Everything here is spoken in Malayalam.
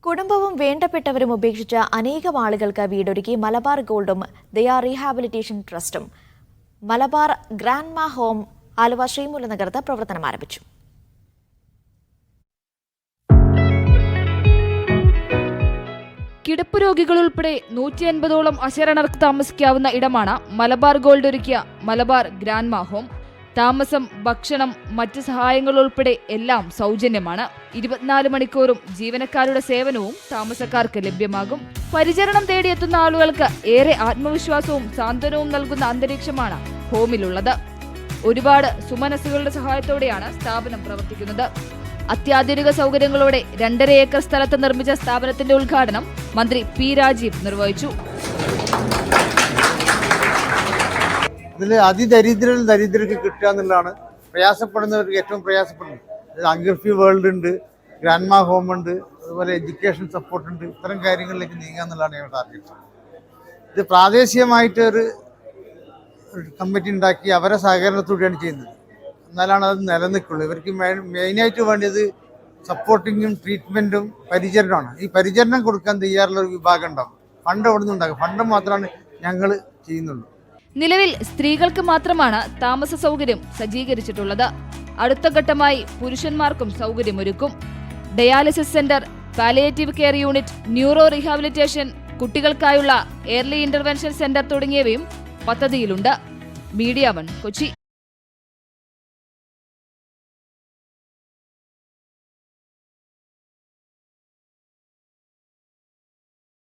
കുടുംബവും വേണ്ടപ്പെട്ടവരും ഉപേക്ഷിച്ച അനേകം ആളുകൾക്ക് വീടൊരുക്കി മലബാർ ഗോൾഡും ദയാ റീഹാബിലിറ്റേഷൻ ട്രസ്റ്റും. മലബാർ ഗ്രാൻഡ്മാ ഹോം ആലുവ ശ്രീമൂലനഗരത്ത് പ്രവർത്തനം ആരംഭിച്ചു. കിടപ്പ് രോഗികൾ ഉൾപ്പെടെ 150ഓളം അശരണർക്ക് താമസിക്കാവുന്ന ഇടമാണ് മലബാർ ഗോൾഡ് ഒരുക്കിയ മലബാർ ഗ്രാൻഡ്മാ ഹോം. താമസം, ഭക്ഷണം, മറ്റ് സഹായങ്ങൾ ഉൾപ്പെടെ എല്ലാം സൗജന്യമാണ്. 24 മണിക്കൂറും ജീവനക്കാരുടെ സേവനവും താമസക്കാർക്ക് ലഭ്യമാകും. പരിചരണം തേടിയെത്തുന്ന ആളുകൾക്ക് ഏറെ ആത്മവിശ്വാസവും സാന്ത്വനവും നൽകുന്ന അന്തരീക്ഷമാണ് ഹോമിലുള്ളത്. ഒരുപാട് സുമനസ്സുകളുടെ സഹായത്തോടെയാണ് സ്ഥാപനം പ്രവർത്തിക്കുന്നത്. അത്യാധുനിക സൗകര്യങ്ങളോടെ 2.5 ഏക്കർ സ്ഥലത്ത് നിർമ്മിച്ച സ്ഥാപനത്തിന്റെ ഉദ്ഘാടനം മന്ത്രി പി രാജീവ് നിർവഹിച്ചു. ഇതിൽ ദരിദ്രർക്ക് കിട്ടുക എന്നുള്ളതാണ് പ്രയാസപ്പെടുന്നവർക്ക് ഏറ്റവും പ്രയാസപ്പെടുന്നത്. അംഗർഫി വേൾഡ് ഉണ്ട്, ഗ്രാൻഡ്മാ ഹോം ഉണ്ട്, അതുപോലെ എഡ്യൂക്കേഷൻ സപ്പോർട്ട് ഉണ്ട്. ഇത്തരം കാര്യങ്ങളിലേക്ക് നീങ്ങുക എന്നുള്ളതാണ് ഞങ്ങളുടെ ടാർഗറ്റ്. ഇത് പ്രാദേശികമായിട്ട് ഒരു കമ്മിറ്റി ഉണ്ടാക്കി അവരെ സഹകരണത്തോടെയാണ് ചെയ്യുന്നത്. എന്നാലാണ് അത് നിലനിൽക്കുള്ളൂ. ഇവർക്ക് മെയിനായിട്ട് വേണ്ടത് സപ്പോർട്ടിങ്ങും ട്രീറ്റ്മെൻറ്റും പരിചരണമാണ്. ഈ പരിചരണം കൊടുക്കാൻ തയ്യാറുള്ള ഒരു വിഭാഗം ഉണ്ടാകും. ഫണ്ട് അവിടെ നിന്നുണ്ടാകും. ഫണ്ട് മാത്രമാണ് ഞങ്ങൾ ചെയ്യുന്നുള്ളൂ. നിലവിൽ സ്ത്രീകൾക്ക് മാത്രമാണ് താമസ സൗകര്യം സജ്ജീകരിച്ചിട്ടുള്ളത്. അടുത്ത ഘട്ടമായി പുരുഷന്മാർക്കും സൗകര്യമൊരുക്കും. Dialysis centre, palliative care unit, neuro rehabilitation, കുട്ടികൾക്കായുള്ള ഏർലി ഇന്റർവെൻഷൻ സെന്റർ തുടങ്ങിയവയും പദ്ധതിയിലുണ്ട്. മീഡിയ 1 കൊച്ചി.